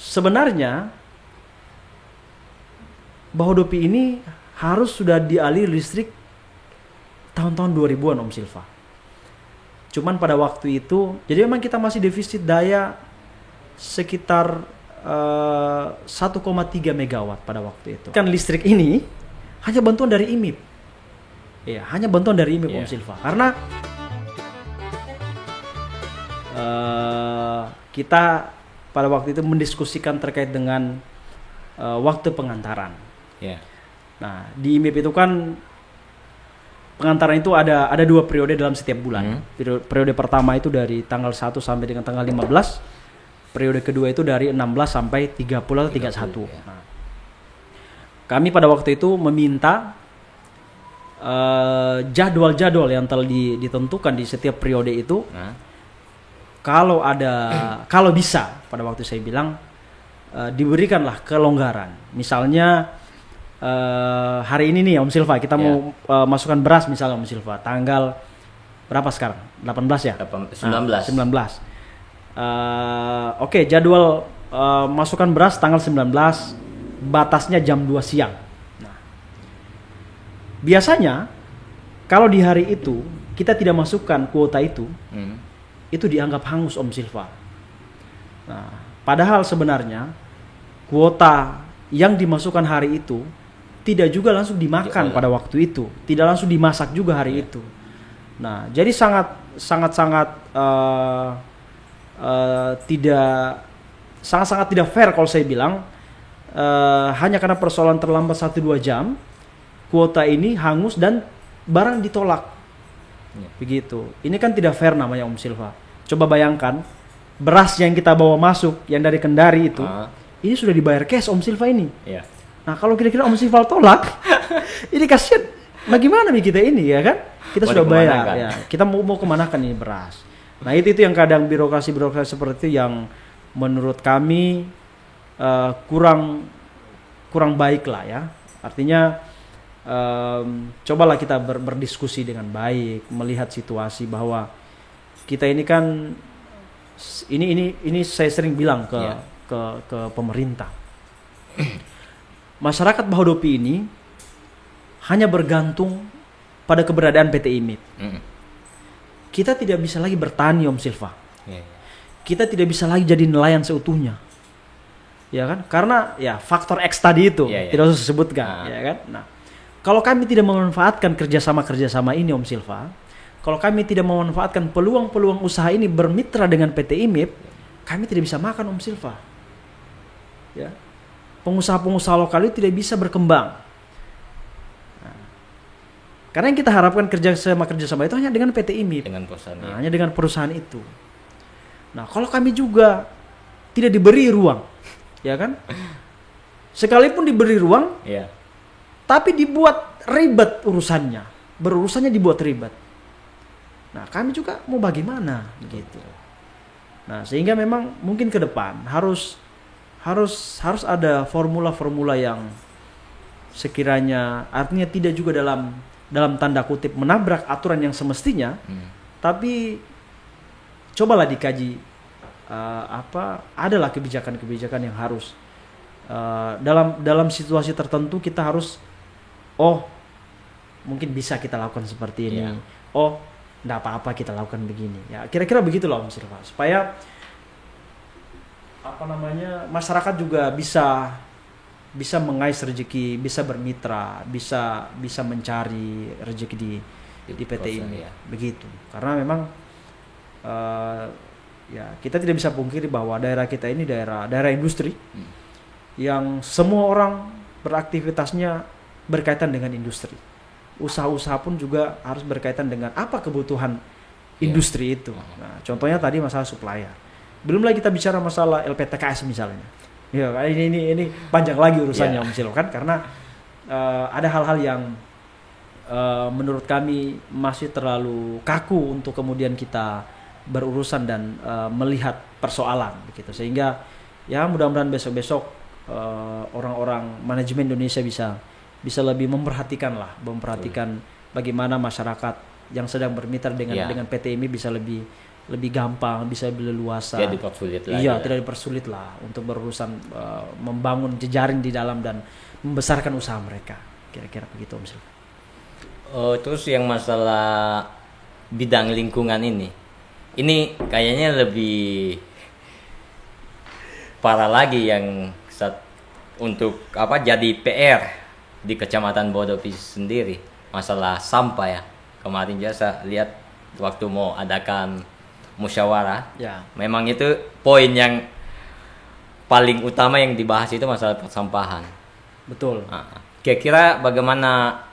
sebenarnya Bahodopi ini harus sudah dialiri listrik tahun-tahun 2000-an Om Silva. Cuman pada waktu itu, jadi memang kita masih defisit daya sekitar 1,3 megawatt pada waktu itu. Kan listrik ini hanya bantuan dari IMIP. Iya, hanya bantuan dari IMIP Om Silva. Karena kita pada waktu itu mendiskusikan terkait dengan waktu pengantaran. Nah, di IMIP itu kan pengantaran itu ada 2 periode dalam setiap bulan. Periode pertama itu dari tanggal 1 sampai dengan tanggal 15. Periode kedua itu dari 16 sampai 30 atau 31. Nah, kami pada waktu itu meminta jadwal-jadwal yang telah ditentukan di setiap periode itu. Kalau bisa, pada waktu saya bilang diberikanlah kelonggaran. Misalnya hari ini nih Om Silva kita mau masukkan beras misalnya Om Silva, tanggal berapa sekarang? 18 ya? 19. Oke, jadwal masukkan beras tanggal 19, batasnya jam 2 siang. Nah, biasanya kalau di hari itu kita tidak masukkan kuota itu dianggap hangus Om Silva. Nah, padahal sebenarnya kuota yang dimasukkan hari itu tidak juga langsung dimakan pada waktu itu, tidak langsung dimasak juga hari itu. Nah, jadi sangat tidak fair kalau saya bilang hanya karena persoalan terlambat 1-2 jam kuota ini hangus dan barang ditolak. Begitu. Ini kan tidak fair namanya Om Silva. Coba bayangkan beras yang kita bawa masuk yang dari Kendari itu ini sudah dibayar cash Om Silva ini. Nah, kalau kira-kira Om Silva tolak ini kasihan. Bagaimana nih kita ini ya kan? Kita sudah bayar ya. Kita mau kemanakan ini beras? Nah, itu yang kadang birokrasi seperti itu yang menurut kami kurang baik lah ya. Artinya cobalah kita berdiskusi dengan baik, melihat situasi bahwa kita ini kan ini saya sering bilang ke pemerintah. Masyarakat Bahodopi ini hanya bergantung pada keberadaan PT IMIP. Kita tidak bisa lagi bertani Om Silva. Kita tidak bisa lagi jadi nelayan seutuhnya. Ya kan? Karena ya faktor X tadi itu tidak usah disebutkan, ya kan? Nah, kalau kami tidak memanfaatkan kerjasama ini Om Silva, kalau kami tidak memanfaatkan peluang-peluang usaha ini bermitra dengan PT IMIP, kami tidak bisa makan Om Silva. Ya. Pengusaha-pengusaha lokal itu tidak bisa berkembang. Karena yang kita harapkan kerjasama itu hanya dengan PT IMIP, hanya dengan perusahaan itu. Nah, kalau kami juga tidak diberi ruang, ya kan? Sekalipun diberi ruang, tapi dibuat ribet berurusannya dibuat ribet. Nah, kami juga mau bagaimana, gitu. Nah, sehingga memang mungkin ke depan harus ada formula-formula yang sekiranya artinya tidak juga dalam tanda kutip menabrak aturan yang semestinya, tapi cobalah dikaji adalah kebijakan-kebijakan yang harus dalam situasi tertentu kita harus mungkin bisa kita lakukan seperti ini, enggak apa-apa kita lakukan begini, ya kira-kira begitulah Om Silva, supaya masyarakat juga bisa mengais rezeki, bisa bermitra, bisa mencari rezeki di PT ini, begitu. Karena memang ya kita tidak bisa pungkiri bahwa daerah kita ini daerah industri yang semua orang beraktivitasnya berkaitan dengan industri. Usaha-usaha pun juga harus berkaitan dengan apa kebutuhan industri itu. Nah, contohnya tadi masalah supplier. Belum lagi kita bicara masalah LPTKS misalnya. Ya, ini panjang lagi urusannya Om Silva kan, karena ada hal-hal yang menurut kami masih terlalu kaku untuk kemudian kita berurusan dan melihat persoalan begitu. Sehingga ya mudah-mudahan besok-besok orang-orang manajemen Indonesia bisa lebih memperhatikan bagaimana masyarakat yang sedang bermitra dengan PT IMIP bisa lebih lebih gampang, bisa lebih leluasa. Tidak dipersulit lagi. Iya, tidak dipersulit lah untuk berurusan membangun jejaring di dalam dan membesarkan usaha mereka. Kira-kira begitu Om Silva. Terus yang masalah bidang lingkungan ini kayaknya lebih parah lagi yang untuk jadi PR di Kecamatan Bodopi sendiri, masalah sampah ya. Kemarin saya lihat waktu mau adakan musyawarah, Ya. memang itu poin yang paling utama yang dibahas itu masalah persampahan. Betul. Kira-kira bagaimana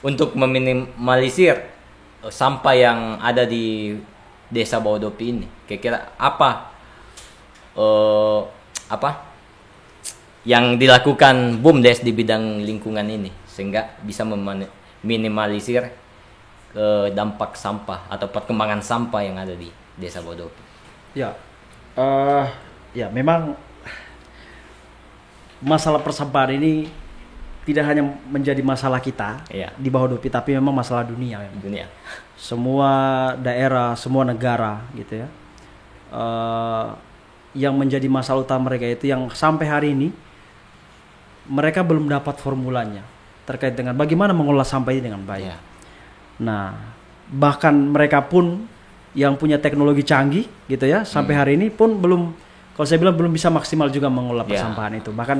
untuk meminimalisir sampah yang ada di Desa Bodopi ini? Kira-kira apa yang dilakukan BUMDes di bidang lingkungan ini sehingga bisa meminimalisir dampak sampah atau perkembangan sampah yang ada di Desa Bodopi? Ya, ya memang masalah persampahan ini tidak hanya menjadi masalah kita di Bodopi, tapi memang masalah dunia. Dunia. Semua daerah, semua negara, gitu ya. Yang menjadi masalah utama mereka itu yang sampai hari ini mereka belum dapat formulanya terkait dengan bagaimana mengolah sampah ini dengan baik. Nah, bahkan mereka pun yang punya teknologi canggih gitu ya, sampai hari ini pun belum, kalau saya bilang belum bisa maksimal juga mengolah persampahan itu. Bahkan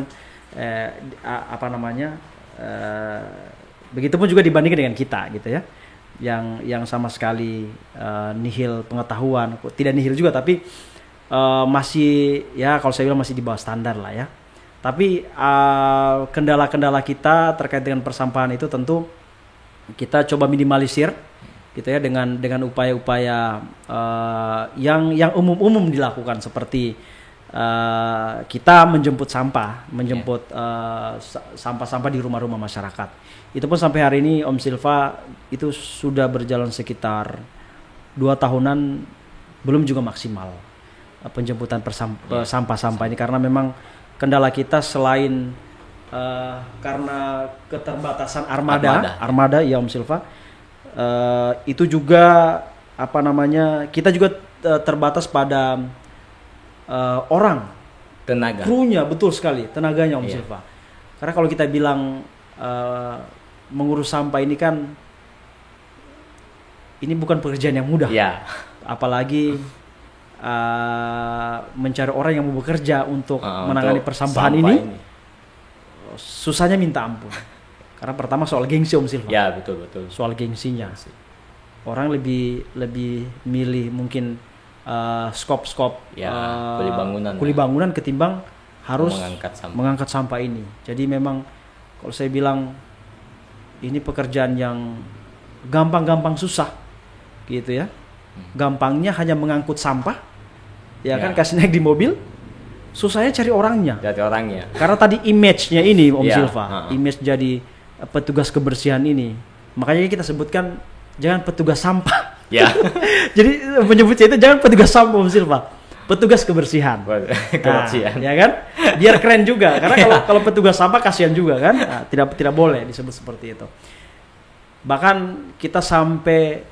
begitupun juga dibandingkan dengan kita gitu ya, yang sama sekali nihil pengetahuan, tidak nihil juga tapi masih ya kalau saya bilang masih di bawah standar lah ya. Tapi kendala-kendala kita terkait dengan persampahan itu tentu kita coba minimalisir gitu ya dengan upaya-upaya yang umum dilakukan, seperti kita menjemput sampah-sampah di rumah-rumah masyarakat. Itu pun sampai hari ini Om Silva itu sudah berjalan sekitar 2 tahunan, belum juga maksimal penjemputan sampah-sampah ini, karena memang kendala kita selain karena keterbatasan armada ya Om Silva, itu juga kita juga terbatas pada orang, tenaga, krunya, betul sekali, tenaganya Om Silva. Karena kalau kita bilang mengurus sampah ini kan ini bukan pekerjaan yang mudah, apalagi mencari orang yang mau bekerja untuk menangani persampahan ini. Susahnya minta ampun. Karena pertama soal gengsi Om Silva. Ya, betul. Soal gengsinya. Orang lebih milih mungkin skop kuli bangunan ketimbang harus mengangkat sampah ini. Jadi memang kalau saya bilang ini pekerjaan yang gampang susah gitu ya. Gampangnya hanya mengangkut sampah. Ya kan, kasih naik di mobil. Susahnya cari orangnya. Karena tadi image-nya ini Om Silva, image jadi petugas kebersihan ini. Makanya kita sebutkan jangan petugas sampah. Jadi menyebutnya itu jangan petugas sampah Om Silva, petugas kebersihan. Ya kan? Biar keren juga. Karena kalau petugas sampah kasihan juga kan. Nah, tidak boleh disebut seperti itu. Bahkan kita sampai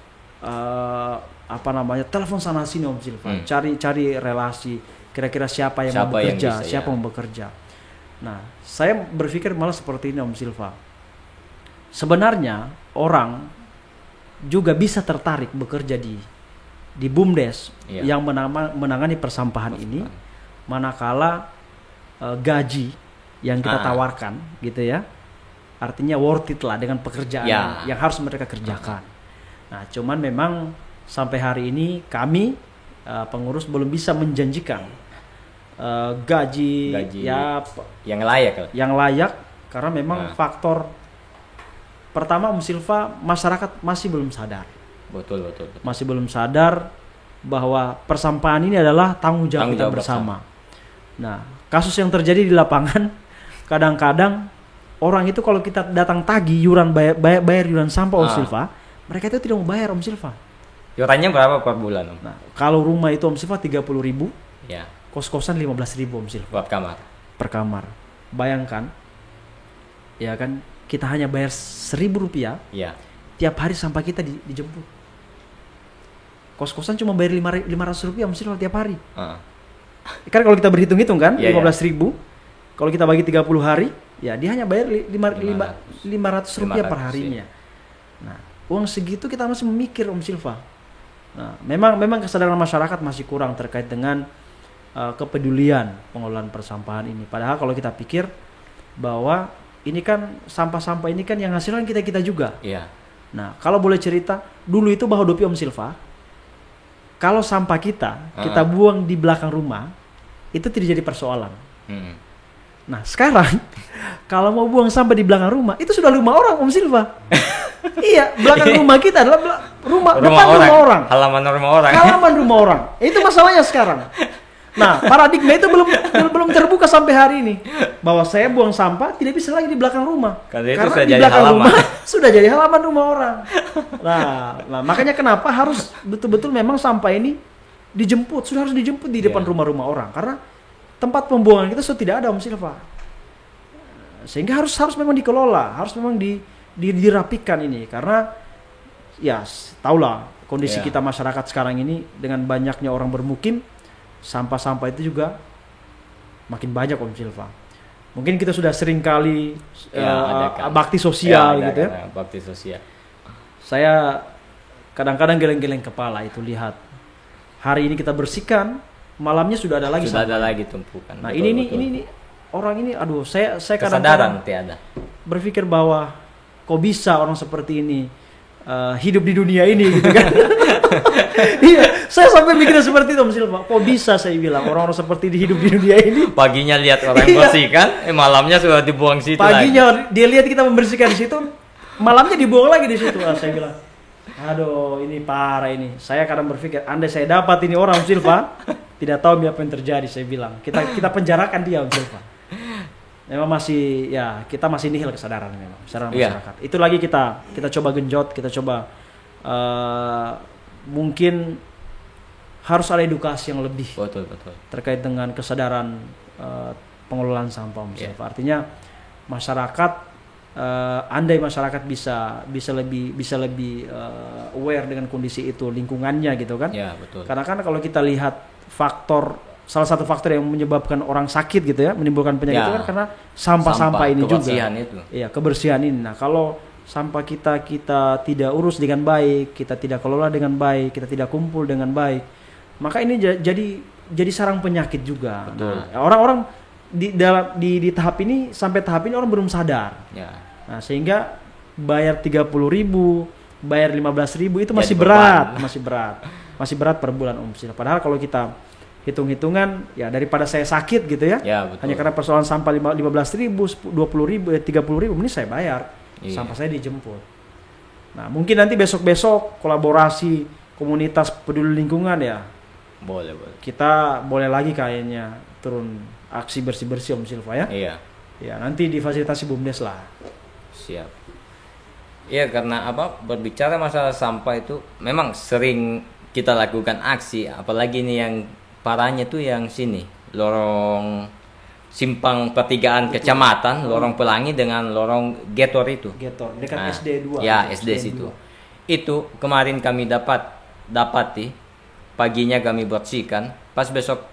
telepon sana sini Om Silva, cari relasi. Kira-kira siapa yang mau bekerja, siapa mau bekerja. Nah, saya berpikir malah seperti ini Om Silva. Sebenarnya orang juga bisa tertarik bekerja di BUMDes yang menangani persampahan ini, manakala gaji yang kita tawarkan gitu ya, artinya worth it lah dengan pekerjaan yang harus mereka kerjakan. Nah, cuman memang sampai hari ini kami pengurus belum bisa menjanjikan gaji yang layak karena memang faktor pertama Om Silva, masyarakat masih belum sadar. Betul. Masih belum sadar bahwa persampahan ini adalah tanggung jawab kita bersama. Nah, kasus yang terjadi di lapangan kadang-kadang orang itu kalau kita datang tagih iuran bayar iuran sampah Om Silva, mereka itu tidak mau bayar Om Silva. Iurannya berapa per bulan Om? Nah, kalau rumah itu Om Silva 30.000, kos-kosan 15.000 Om Silva. Per kamar. Bayangkan, ya kan, kita hanya bayar Rp1.000. Tiap hari sampah kita dijemput. kos-kosan cuma bayar Rp500 Om Silva tiap hari. Ah. Kan kalau kita berhitung-hitung kan, Iya, 15.000. Kalau kita bagi 30 hari, ya dia hanya bayar Rp500 per harinya. Nah, uang segitu kita masih memikir Om Silva. Nah, memang kesadaran masyarakat masih kurang terkait dengan kepedulian pengelolaan persampahan ini. Padahal kalau kita pikir bahwa ini kan sampah-sampah ini kan yang hasilkan kita juga. Iya. Nah, kalau boleh cerita, dulu itu Baho Dopi Om Silva, kalau sampah kita buang di belakang rumah, itu tidak jadi persoalan. Nah, sekarang kalau mau buang sampah di belakang rumah, itu sudah rumah orang Om Silva. Iya, belakang rumah kita adalah depan rumah orang. Halaman rumah orang. Halaman rumah orang. Itu masalahnya sekarang. Nah, paradigma itu belum terbuka sampai hari ini, bahwa saya buang sampah tidak bisa lagi di belakang rumah. Karena di jadi belakang halaman. rumah sudah jadi halaman rumah orang. Nah, makanya kenapa harus betul-betul memang sampah ini sudah harus dijemput di depan rumah-rumah orang, karena tempat pembuangan kita sudah tidak ada Om Silva. Sehingga harus memang dikelola, harus memang dirapikan ini, karena ya tahulah kondisi kita masyarakat sekarang ini dengan banyaknya orang bermukim, sampah-sampah itu juga makin banyak Om Silva. Mungkin kita sudah sering kali bakti sosial gitu ya. Bakti sosial. Saya kadang-kadang geleng-geleng kepala itu lihat hari ini kita bersihkan, malamnya sudah ada lagi Sudah sampah. ada lagi tumpukan. Nah, betul, ini orang ini, aduh, saya kesadaran kadang-kadang tiada. berpikir bahwa kok bisa orang seperti ini hidup di dunia ini gitu kan. Iya, saya sampai mikirnya seperti itu Om Silva. Kok bisa, saya bilang, orang-orang seperti hidup di dunia ini. Paginya lihat orang bersihkan, malamnya sudah dibuang situ Paginya dia lihat kita membersihkan di situ, malamnya dibuang lagi di situ. Saya bilang, aduh, ini parah ini. Saya kadang berpikir, andai saya dapat ini orang Om Silva, tidak tahu apa yang terjadi. Saya bilang, kita penjarakan dia Om Silva. Memang masih, kita masih nihil kesadaran memang, kesadaran masyarakat. Itu lagi kita coba genjot, kita coba mungkin harus ada edukasi yang lebih betul terkait dengan kesadaran pengelolaan sampah Om Silva. Artinya masyarakat, andai masyarakat bisa lebih aware dengan kondisi itu, lingkungannya gitu kan. Ya, betul. Karena kan kalau kita lihat salah satu faktor yang menyebabkan orang sakit gitu ya, menimbulkan penyakit itu kan karena sampah-sampah ini juga. Kebersihan itu. Iya, kebersihan ini. Nah, kalau sampah kita tidak urus dengan baik, kita tidak kelola dengan baik, kita tidak kumpul dengan baik, maka ini jadi sarang penyakit juga. Betul. Nah, orang-orang di tahap ini, sampai tahap ini orang belum sadar. Ya. Nah, sehingga bayar 30.000, bayar 15.000 itu masih berat, masih berat per bulan Om Silva. Padahal kalau kita hitung-hitungan, ya daripada saya sakit gitu ya, betul. hanya karena persoalan sampah 15.000, 20.000, 30.000, ini saya bayar, sampah saya dijemput. Nah, mungkin nanti besok-besok kolaborasi komunitas peduli lingkungan ya, boleh. Kita boleh lagi kayaknya turun aksi bersih-bersih Om Silva ya. Iya. Ya, nanti difasilitasi BUMDes lah. Siap. Iya, karena berbicara masalah sampah itu memang sering kita lakukan aksi, apalagi ini yang parahnya tuh yang sini, lorong simpang pertigaan kecamatan, lorong Pelangi dengan lorong Getor itu. Getor dekat SD 2. Ya, SD situ. Itu kemarin kami dapati paginya kami bersihkan, pas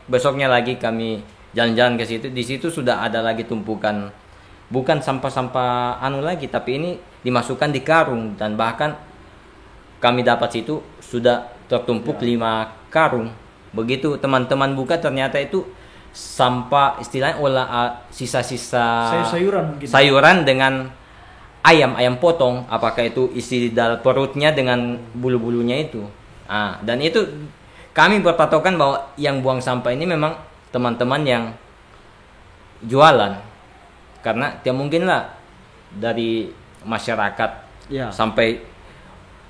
besoknya lagi kami jalan-jalan ke situ. Di situ sudah ada lagi tumpukan, bukan sampah-sampah lagi, tapi ini dimasukkan di karung, dan bahkan kami dapat situ sudah tertumpuk 5 karung. Begitu teman-teman buka, ternyata itu sampah, istilahnya sisa-sisa sayuran dengan ayam potong, apakah itu isi dalam perutnya dengan bulu-bulunya itu. Dan itu kami berpatokan bahwa yang buang sampah ini memang teman-teman yang jualan, karena tidak mungkinlah dari masyarakat sampai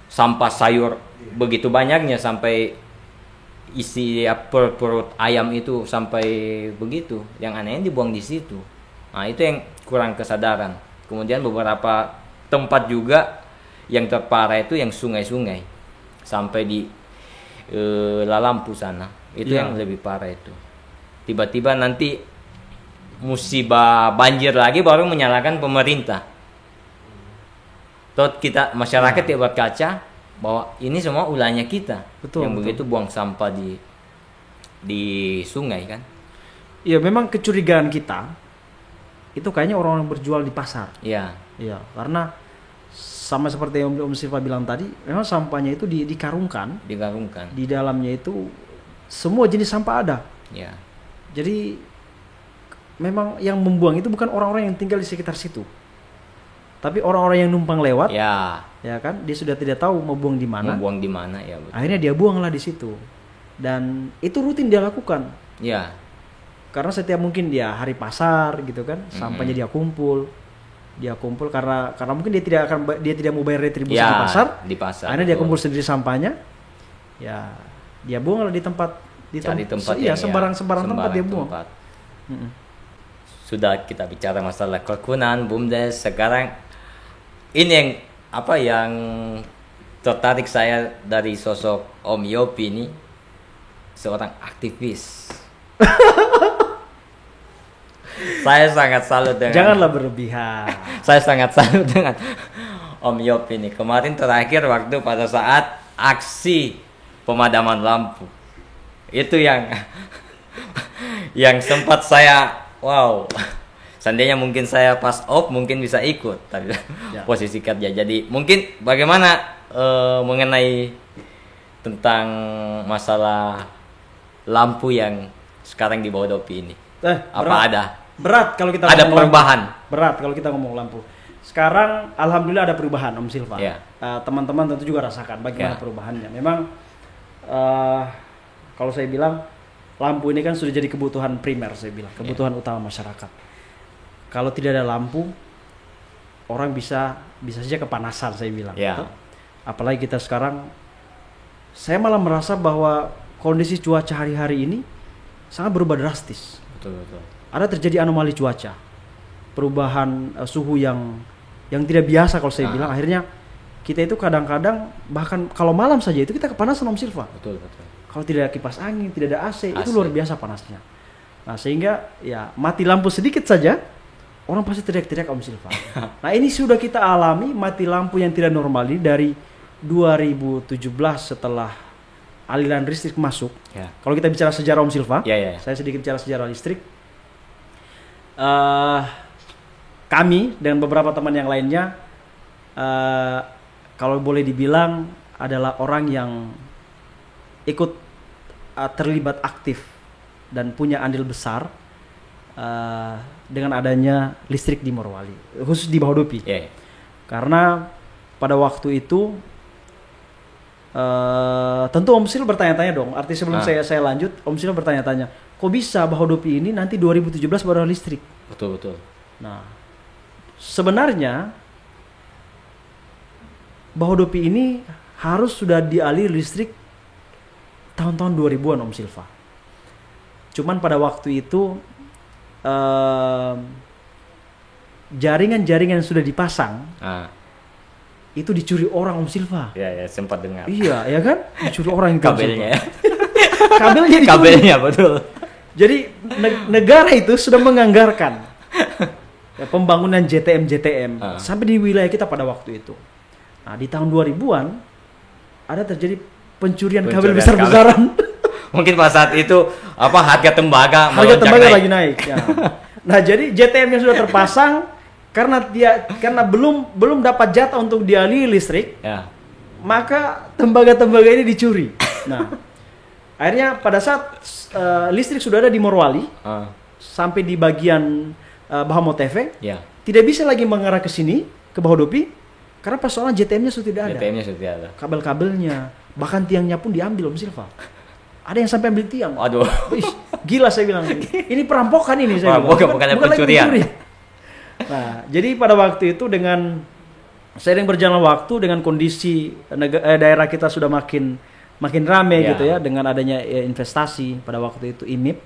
sampah sayur begitu banyaknya, sampai isi perut ayam itu sampai begitu, yang anehnya dibuang di situ. Nah, itu yang kurang kesadaran. Kemudian beberapa tempat juga yang terparah itu yang sungai-sungai sampai di Lalampu sana, itu yang lebih parah itu. Tiba-tiba nanti musibah banjir lagi baru menyalahkan pemerintah. Tot kita masyarakat tidak berkaca, bahwa ini semua ulahnya kita Betul, yang betul. begitu buang sampah di sungai kan. Iya, memang kecurigaan kita itu kayaknya orang-orang berjual di pasar. Iya, Iya, karena sama seperti yang Om Silva bilang tadi, memang sampahnya itu dikarungkan, digarungkan. di dalamnya itu semua jenis sampah ada. Ya, Jadi memang yang membuang itu bukan orang-orang yang tinggal di sekitar situ, tapi orang-orang yang numpang lewat, ya, ya kan, dia sudah tidak tahu mau buang di mana. mau buang di mana ya betul. Akhirnya dia buanglah di situ, dan itu rutin dia lakukan. Ya, Karena setiap mungkin dia hari pasar gitu kan, sampahnya dia kumpul karena mungkin dia tidak mau bayar retribusi ya, di pasar. di pasar. Akhirnya dia betul. kumpul sendiri sampahnya, ya dia buanglah di tempat Cari tempat iya, yang sembarang tempat dia buang. tempat. Mm-mm. Sudah kita bicara masalah kerukunan, BUMDes. Sekarang ini yang tertarik saya dari sosok Om Yopi ini, seorang aktivis. Saya sangat salut dengan Janganlah berlebihan. Saya sangat salut dengan Om Yopi ini. Kemarin terakhir waktu pada saat aksi pemadaman lampu. Itu yang sempat saya wow. Seandainya mungkin saya pas off mungkin bisa ikut, tapi Ya. posisi kerja. Jadi mungkin bagaimana mengenai tentang masalah lampu yang sekarang di bawah Dopi ini? Apa ada? Berat kalau kita Ada ngomong perubahan? lampu. Berat kalau kita ngomong lampu. Sekarang alhamdulillah ada perubahan, Om Silva. Ya. Teman-teman tentu juga rasakan bagaimana Ya. perubahannya. Memang kalau saya bilang lampu ini kan sudah jadi kebutuhan primer, saya bilang kebutuhan utama masyarakat. Kalau tidak ada lampu, orang bisa saja kepanasan, saya bilang. Ya. Apalagi kita sekarang, saya malah merasa bahwa kondisi cuaca hari-hari ini sangat berubah drastis. Betul. Ada terjadi anomali cuaca, perubahan suhu yang tidak biasa kalau saya bilang. Akhirnya kita itu kadang-kadang bahkan kalau malam saja itu kita kepanasan, Om Silva. Betul. Kalau tidak ada kipas angin, tidak ada AC, itu AC. luar biasa panasnya. Nah, sehingga ya mati lampu sedikit saja orang pasti teriak-teriak, Om Silva. Nah, ini sudah kita alami mati lampu yang tidak normal ini dari 2017 setelah aliran listrik masuk. Ya. Kalau kita bicara sejarah, Om Silva, Ya. saya sedikit bicara sejarah listrik. Kami dan beberapa teman yang lainnya, kalau boleh dibilang adalah orang yang ikut terlibat aktif dan punya andil besar dengan adanya listrik di Morowali, khusus di bawah Dopi. Ya. Karena pada waktu itu tentu Om Sil bertanya-tanya dong. Arti sebelum saya lanjut, Om Sil bertanya-tanya, kok bisa Bahodopi ini nanti 2017 baru ada listrik? Betul. Nah, sebenarnya Bahodopi ini harus sudah dialiri listrik tahun-tahun 2000-an, Om Silva. Cuman pada waktu itu jaringan-jaringan yang sudah dipasang itu dicuri orang, Om Silva. Ya, sempat dengar. Iya, ya kan? Dicuri orang itu. Kabelnya. Kabelnya dicuri. Kabelnya betul. Jadi negara itu sudah menganggarkan ya, pembangunan JTM sampai di wilayah kita pada waktu itu. Nah, di tahun 2000-an ada terjadi pencurian kabel besar-besaran. Mungkin pada saat itu harga tembaga lagi naik. Ya. Nah, jadi JTM yang sudah terpasang karena belum dapat jatah untuk dialiri listrik, ya. maka tembaga-tembaga ini dicuri. Nah, akhirnya pada saat listrik sudah ada di Morowali sampai di bagian Bahamoteve, tidak bisa lagi mengarah ke sini ke Bahodopi karena persoalan JTM-nya sudah tidak ada. JTM-nya sudah ada. Kabel-kabelnya, bahkan tiangnya pun diambil, Om Silva. Ada yang sampai ambil tiang. Aduh. Ih, gila saya bilang. Ini perampokan ini saya bilang. Bukan pencurian. Nah, jadi pada waktu itu dengan seiring berjalan waktu dengan kondisi daerah kita sudah makin ramai gitu ya dengan adanya investasi pada waktu itu IMIP,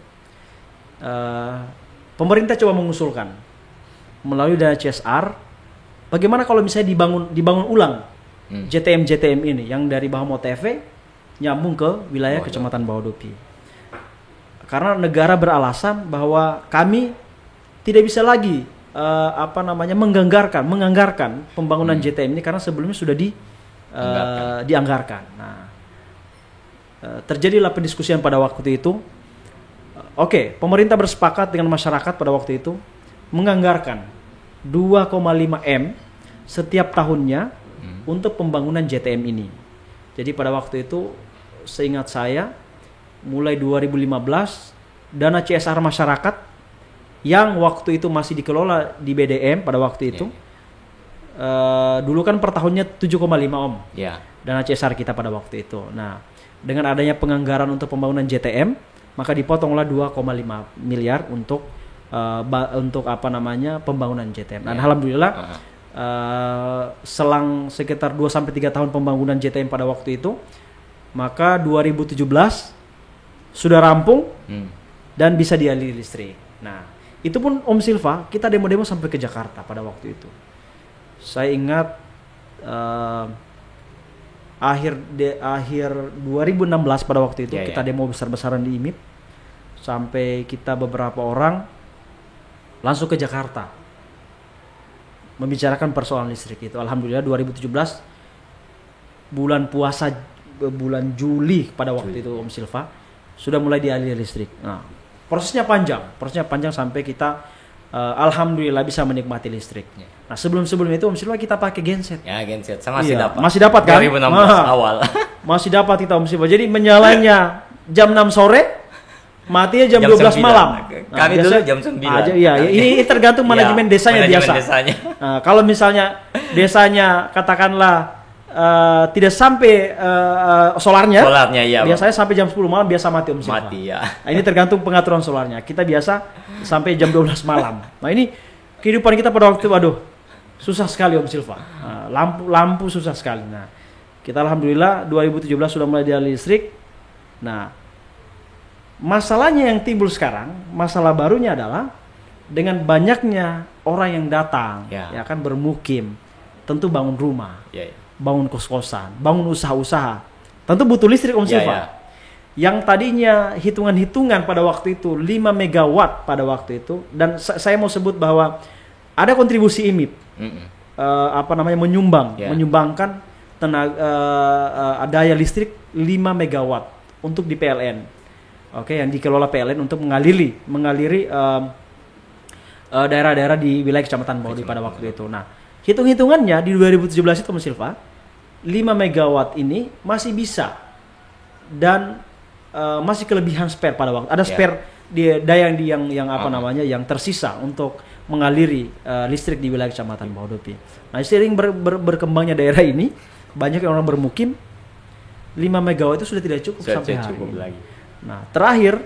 pemerintah coba mengusulkan melalui dana CSR bagaimana kalau misalnya dibangun ulang JTM ini yang dari Bahamoteve nyambung ke wilayah Kecamatan Bahodopi. Karena negara beralasan bahwa kami tidak bisa lagi menganggarkan pembangunan JTM ini karena sebelumnya sudah dianggarkan. Nah, terjadilah pendiskusian pada waktu itu. Oke, pemerintah bersepakat dengan masyarakat pada waktu itu menganggarkan 2,5 M setiap tahunnya untuk pembangunan JTM ini. Jadi pada waktu itu seingat saya mulai 2015 dana CSR masyarakat yang waktu itu masih dikelola di BDM pada waktu itu dulu kan per tahunnya 7,5 Om. Dana CSR kita pada waktu itu. Nah, dengan adanya penganggaran untuk pembangunan JTM, maka dipotonglah 2,5 miliar untuk pembangunan JTM. Dan alhamdulillah selang sekitar 2 sampai 3 tahun pembangunan JTM pada waktu itu, maka 2017 sudah rampung dan bisa dialiri listrik. Nah, itu pun Om Silva, kita demo-demo sampai ke Jakarta pada waktu itu. Saya ingat akhir 2016 pada waktu itu kita demo besar-besaran di IMIP, sampai kita beberapa orang langsung ke Jakarta membicarakan persoalan listrik itu. Alhamdulillah 2017 bulan puasa, bulan Juli pada waktu itu Om Silva sudah mulai dialiri listrik. Nah, prosesnya panjang sampai kita alhamdulillah bisa menikmati listrik. Nah, sebelum itu Om Silva kita pakai genset. Ya, genset. Masih dapat. Masih dapat kan? 2016 awal. Masih dapat kita Om Silva. Jadi menyalanya jam 6 sore, matinya jam 12 9. malam. Kami dulu jam 9. Ini tergantung manajemen desanya biasa. Nah, kalau misalnya desanya katakanlah tidak sampai solarnya biasanya sampai jam 10 malam biasa mati Om Silva. Nah, ini tergantung pengaturan solarnya. Kita biasa sampai jam 12 malam. Nah, ini kehidupan kita pada waktu itu, susah sekali Om Silva. Lampu susah sekali. Nah, kita alhamdulillah 2017 sudah mulai dialiri listrik. Nah, masalahnya yang timbul sekarang, masalah barunya adalah dengan banyaknya orang yang datang, ya kan, bermukim, tentu bangun rumah, bangun kos-kosan, bangun usaha-usaha, tentu butuh listrik Om Silva. Yang tadinya hitungan-hitungan pada waktu itu 5 megawatt pada waktu itu, dan saya mau sebut bahwa ada kontribusi IMIP, menyumbangkan tenaga daya listrik 5 megawatt untuk di PLN. Oke, yang dikelola PLN untuk mengaliri daerah-daerah di wilayah Kecamatan Baudi pada waktu itu. Nah, hitung-hitungannya di 2017 itu Mas Silva, 5 megawatt ini masih bisa dan masih kelebihan spare pada waktu. Ada spare daya yang tersisa untuk mengaliri listrik di wilayah Kecamatan Bahodopi. Nah, seiring berkembangnya daerah ini, banyak orang bermukim, 5 megawatt itu sudah tidak cukup sampai hari ini. Lagi. Nah, terakhir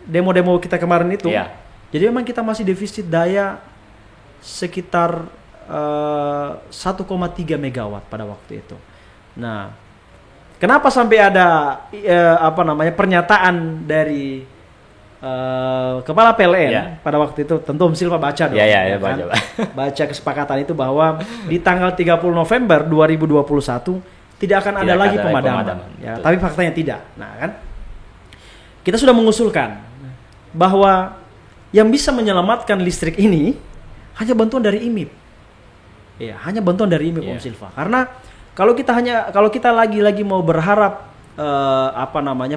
demo-demo kita kemarin itu, jadi memang kita masih defisit daya sekitar 1,3 megawatt pada waktu itu. Nah, kenapa sampai ada pernyataan dari kepala PLN pada waktu itu? Tentu Om Silva baca dong. Baca kesepakatan itu bahwa di tanggal 30 November 2021 tidak akan ada lagi pemadaman. Tapi faktanya tidak. Nah, kan kita sudah mengusulkan bahwa yang bisa menyelamatkan listrik ini hanya bantuan dari IMIP. Hanya bantuan dari IMIP Om Silva. Karena kalau kita lagi mau berharap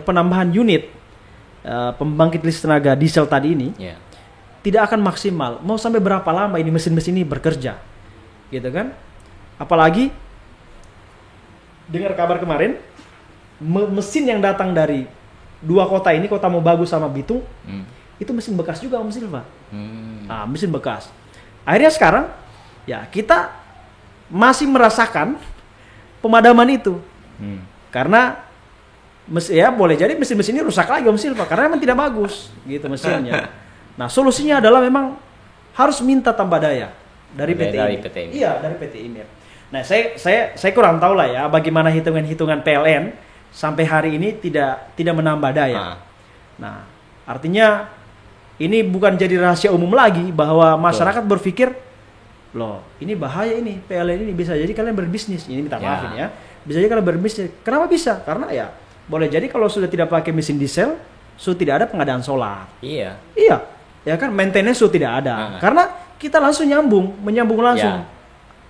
penambahan unit pembangkit listrik tenaga diesel tadi ini tidak akan maksimal. Mau sampai berapa lama ini mesin-mesin ini bekerja, gitu kan? Apalagi dengar kabar kemarin mesin yang datang dari dua kota ini, Kota Mobagu sama Bitung, itu mesin bekas juga Om Silva. Nah, mesin bekas. Akhirnya sekarang kita masih merasakan pemadaman itu. Karena boleh jadi mesin-mesin ini rusak lagi Om Silva karena memang tidak bagus gitu mesinnya. Nah, solusinya adalah memang harus minta tambah daya dari PT IMIP. Dari PT IMIP. Nah, saya kurang tahu lah ya bagaimana hitungan-hitungan PLN sampai hari ini tidak menambah daya. Nah, artinya ini bukan jadi rahasia umum lagi bahwa masyarakat berpikir, loh, ini bahaya ini PLN ini, bisa jadi kalian berbisnis. Ini minta maaf ini ya. Bisa jadi kalian berbisnis. Kenapa bisa? Karena boleh jadi kalau sudah tidak pakai mesin diesel, sudah tidak ada pengadaan solar. Iya. Ya kan, maintenance sudah tidak ada. Karena kita langsung menyambung langsung.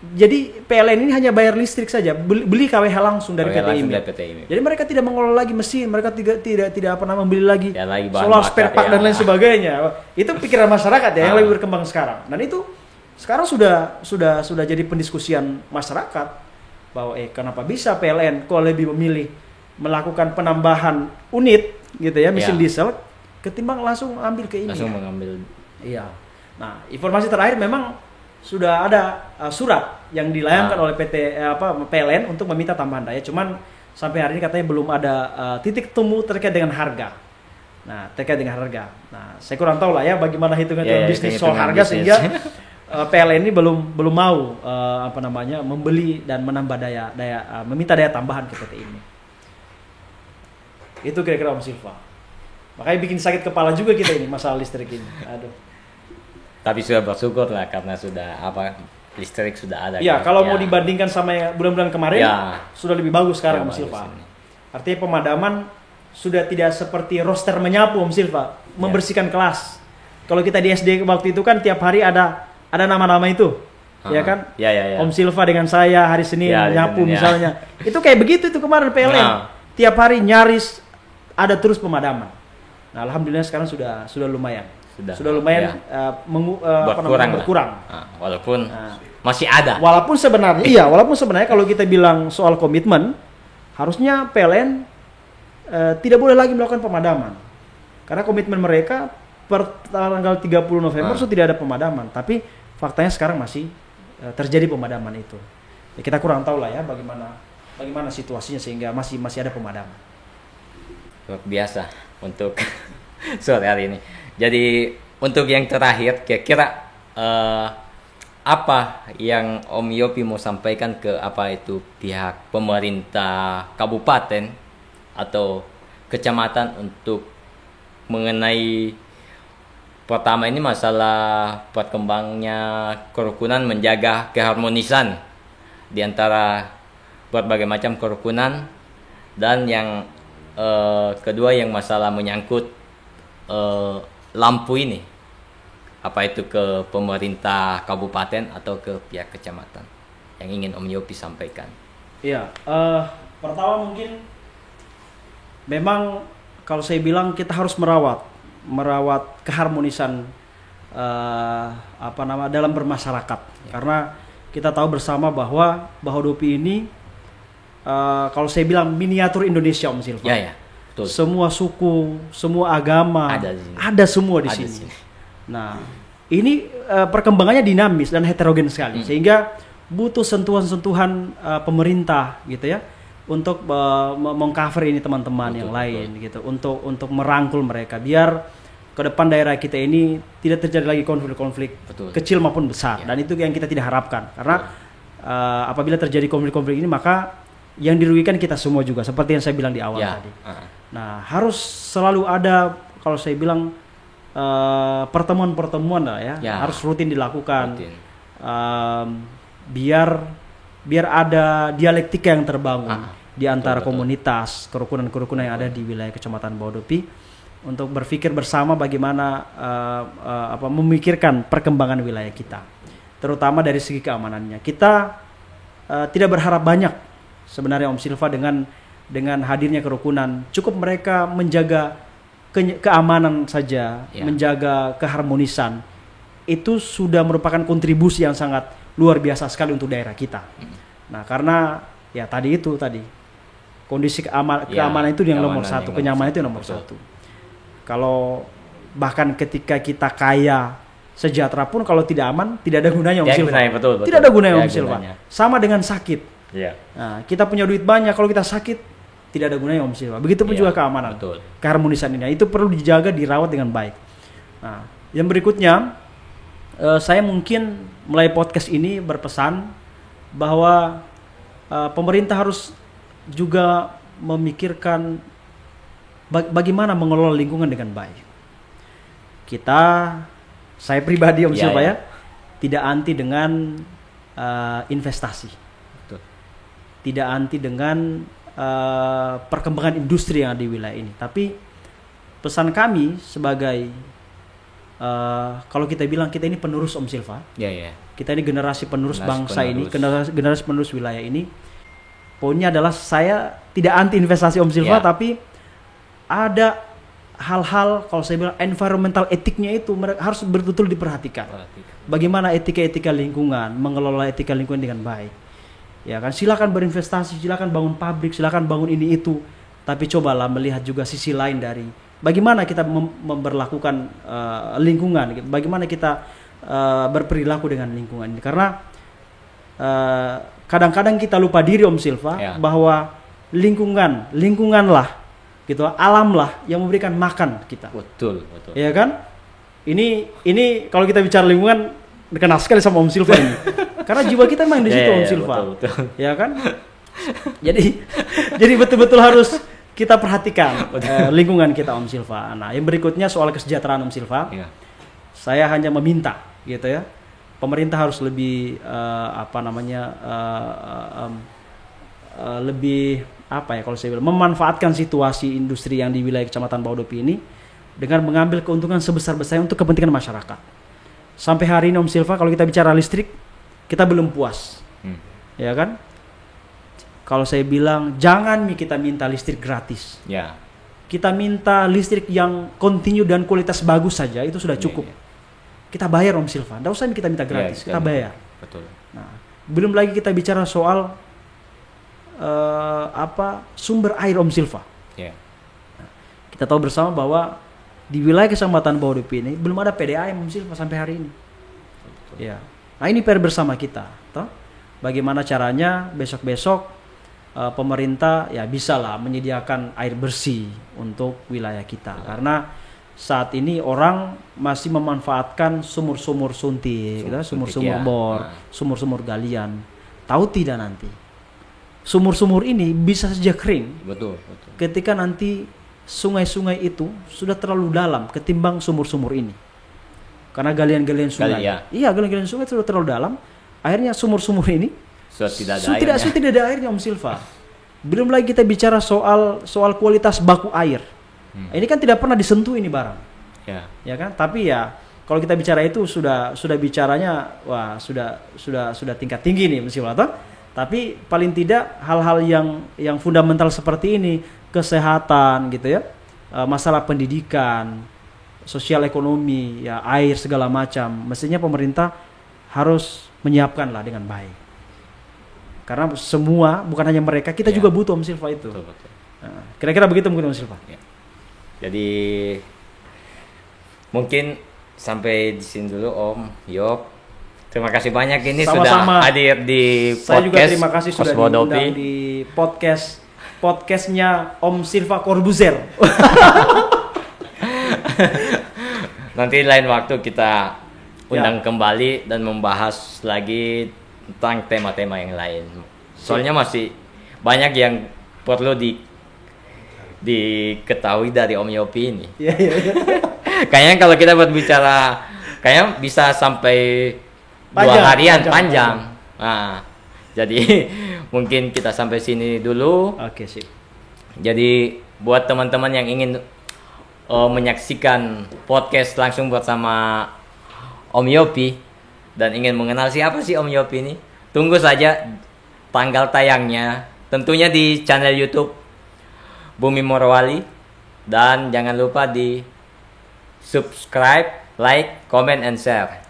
jadi PLN ini hanya bayar listrik saja, beli KWH langsung dari PT IMI. Jadi mereka tidak mengelola lagi mesin, mereka tidak apa namanya membeli lagi solar spare part dan lain sebagainya. Itu pikiran masyarakat ya yang lebih berkembang sekarang. Dan itu sekarang sudah jadi pendiskusian masyarakat bahwa kenapa bisa PLN kok lebih memilih melakukan penambahan unit gitu ya mesin diesel ketimbang langsung ambil ke IMI. Langsung mengambil. Iya. Nah, informasi terakhir memang sudah ada surat yang dilayangkan oleh PLN untuk meminta tambahan daya. Cuman sampai hari ini katanya belum ada titik temu terkait dengan harga. Nah, terkait dengan harga. Nah, saya kurang tahu lah ya bagaimana hitungan bisnis soal harga sehingga PLN ini belum mau membeli dan menambah meminta daya tambahan ke PT ini. Itu kira-kira Om Silva. Makanya bikin sakit kepala juga kita ini masalah listrik ini. Aduh. Tapi sudah bersyukur lah karena sudah listrik sudah ada. Ya, kalau mau dibandingkan sama bulan-bulan kemarin sudah lebih bagus sekarang Om Silva. Artinya pemadaman sudah tidak seperti roster menyapu Om Silva, membersihkan kelas. Kalau kita di SD waktu itu kan tiap hari ada nama-nama itu. Ya kan? Ya. Om Silva dengan saya hari Senin nyapu misalnya. Itu kayak begitu itu kemarin PLN. Tiap hari nyaris ada terus pemadaman. Nah, alhamdulillah sekarang sudah lumayan. Sudah lumayan berkurang. Walaupun masih ada. Walaupun sebenarnya kalau kita bilang soal komitmen, harusnya PLN tidak boleh lagi melakukan pemadaman. Karena komitmen mereka per tanggal 30 November sudah tidak ada pemadaman, tapi faktanya sekarang masih terjadi pemadaman itu. Ya, kita kurang tahu lah ya bagaimana situasinya sehingga masih ada pemadaman. Luar biasa untuk sore hari ini. Jadi untuk yang terakhir kira-kira apa yang Om Yopi mau sampaikan ke pihak pemerintah kabupaten atau kecamatan untuk mengenai pertama ini masalah perkembangnya kerukunan, menjaga keharmonisan di antara berbagai macam kerukunan, dan yang kedua yang masalah menyangkut lampu ini, apa itu ke pemerintah kabupaten atau ke pihak kecamatan yang ingin Om Yopi sampaikan? Iya, pertama mungkin memang kalau saya bilang kita harus merawat keharmonisan dalam bermasyarakat, karena kita tahu bersama bahwa Bahodopi ini kalau saya bilang miniatur Indonesia Om Silva. Ya. Betul. Semua suku, semua agama ada semua di sini. Nah, ini perkembangannya dinamis dan heterogen sekali, sehingga butuh sentuhan-sentuhan pemerintah gitu ya untuk mengcover ini teman-teman yang lain gitu, untuk merangkul mereka biar ke depan daerah kita ini tidak terjadi lagi konflik-konflik kecil maupun besar, dan itu yang kita tidak harapkan, karena apabila terjadi konflik-konflik ini maka yang dirugikan kita semua juga, seperti yang saya bilang di awal tadi. Nah, harus selalu ada, kalau saya bilang pertemuan-pertemuan lah ya, harus rutin dilakukan. Biar ada dialektika yang terbangun di antara komunitas, kerukunan-kerukunan yang ada di wilayah Kecamatan Bahodopi, untuk berpikir bersama bagaimana memikirkan perkembangan wilayah kita, terutama dari segi keamanannya. Kita tidak berharap banyak sebenarnya Om Silva dengan hadirnya kerukunan. Cukup mereka menjaga keamanan saja, menjaga keharmonisan, itu sudah merupakan kontribusi yang sangat luar biasa sekali untuk daerah kita. Nah, karena ya tadi kondisi keamanan itu yang nomor satu, kenyamanan itu yang nomor satu. Kalau bahkan ketika kita kaya, sejahtera pun kalau tidak aman, tidak ada gunanya Om Silva. Betul. Tidak ada gunanya Om Silva. Sama dengan sakit. Nah, kita punya duit banyak, kalau kita sakit tidak ada gunanya Om Silva. Begitupun juga keamanan, keharmonisan ini. Itu perlu dijaga, dirawat dengan baik. Nah, yang berikutnya, saya mungkin mulai podcast ini berpesan bahwa pemerintah harus juga memikirkan bagaimana mengelola lingkungan dengan baik. Saya pribadi Om Silva ya, tidak anti dengan investasi. Tidak anti dengan perkembangan industri yang ada di wilayah ini, tapi pesan kami sebagai kalau kita bilang kita ini penerus Om Silva, Ya, ya. kita ini generasi penerus Generasi bangsa ini, penerus. generasi penerus wilayah ini. Poinnya adalah saya tidak anti investasi Om Silva, Ya. tapi ada hal-hal kalau saya bilang environmental etiknya itu harus betul-betul diperhatikan. Bagaimana etika-etika lingkungan, mengelola etika lingkungan dengan baik. Ya kan, silakan berinvestasi, silakan bangun pabrik, silakan bangun ini itu, tapi cobalah melihat juga sisi lain dari bagaimana kita memperlakukan lingkungan, bagaimana kita berperilaku dengan lingkungan ini. Karena kadang-kadang kita lupa diri Om Silva, Ya. bahwa lingkunganlah gitu, alamlah yang memberikan makan kita. Betul. Ya kan? Ini kalau kita bicara lingkungan kena sekali sama Om Silva ini. Karena jiwa kita memang di situ Om Silva. Betul. Ya kan? Jadi betul-betul harus kita perhatikan lingkungan kita Om Silva. Nah, yang berikutnya soal kesejahteraan Om Silva. Ya. Saya hanya meminta gitu ya. Pemerintah harus lebih lebih apa ya kalau saya bilang, memanfaatkan situasi industri yang di wilayah Kecamatan Bahodopi ini dengan mengambil keuntungan sebesar-besarnya untuk kepentingan masyarakat. Sampai hari ini Om Silva, kalau kita bicara listrik, kita belum puas. Ya kan? Kalau saya bilang, jangan kita minta listrik gratis. Ya. Kita minta listrik yang kontinu dan kualitas bagus saja, itu sudah cukup. Ya. Kita bayar Om Silva, tidak usah kita minta gratis, kita bayar. Betul. Nah, belum lagi kita bicara soal sumber air Om Silva. Ya. Kita tahu bersama bahwa di wilayah Kecamatan Bahodopi ini belum ada PDAM Om Silva sampai hari ini. Ya. Nah, ini PR bersama kita, toh. Bagaimana caranya besok-besok pemerintah ya bisalah menyediakan air bersih untuk wilayah kita. Karena saat ini orang masih memanfaatkan sumur-sumur suntik, sumur-sumur bor, sumur-sumur galian. Tahu tidak nanti sumur-sumur ini bisa saja kering. Betul. Ketika nanti sungai-sungai itu sudah terlalu dalam ketimbang sumur-sumur ini. Karena galian-galian sungai. Iya, galian-galian sungai sudah terlalu dalam. Akhirnya sumur-sumur ini sudah tidak ada airnya Om Silva. Belum lagi kita bicara soal kualitas baku air. Ini kan tidak pernah disentuh ini barang. Ya kan? Tapi ya kalau kita bicara itu sudah bicaranya sudah tingkat tinggi nih Om Silva, toh? Tapi paling tidak hal-hal yang fundamental seperti ini, kesehatan gitu ya, masalah pendidikan, sosial ekonomi, ya air segala macam, mestinya pemerintah harus menyiapkanlah dengan baik. Karena semua, bukan hanya mereka, kita juga butuh Om Silva itu. Betul. Nah, kira-kira begitu mungkin Om Silva. Ya. Jadi mungkin sampai di sini dulu Om Yop. Terima kasih banyak ini Sama-sama. sudah hadir di podcast. Saya juga terima kasih sudah Bahodopi. diundang di podcastnya Om Silva Corbuzier. Nanti lain waktu kita undang kembali dan membahas lagi tentang tema-tema yang lain. Soalnya masih banyak yang perlu diketahui dari Om Yopi ini. Iya. Kayaknya kalau kita berbicara, kayaknya bisa sampai 2 harian panjang. Nah, jadi mungkin kita sampai sini dulu. Oke, sip. Jadi buat teman-teman yang ingin menyaksikan podcast langsung bersama Om Yopi dan ingin mengenal siapa sih Om Yopi ini, tunggu saja tanggal tayangnya. Tentunya di channel YouTube Bumi Morowali, dan jangan lupa di subscribe, like, comment, and share.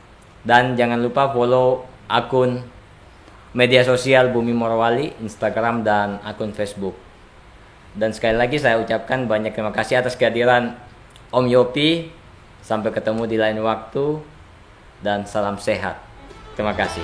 Dan jangan lupa follow akun media sosial Bumi Morowali, Instagram, dan akun Facebook. Dan sekali lagi saya ucapkan banyak terima kasih atas kehadiran Om Yopi. Sampai ketemu di lain waktu, dan salam sehat. Terima kasih.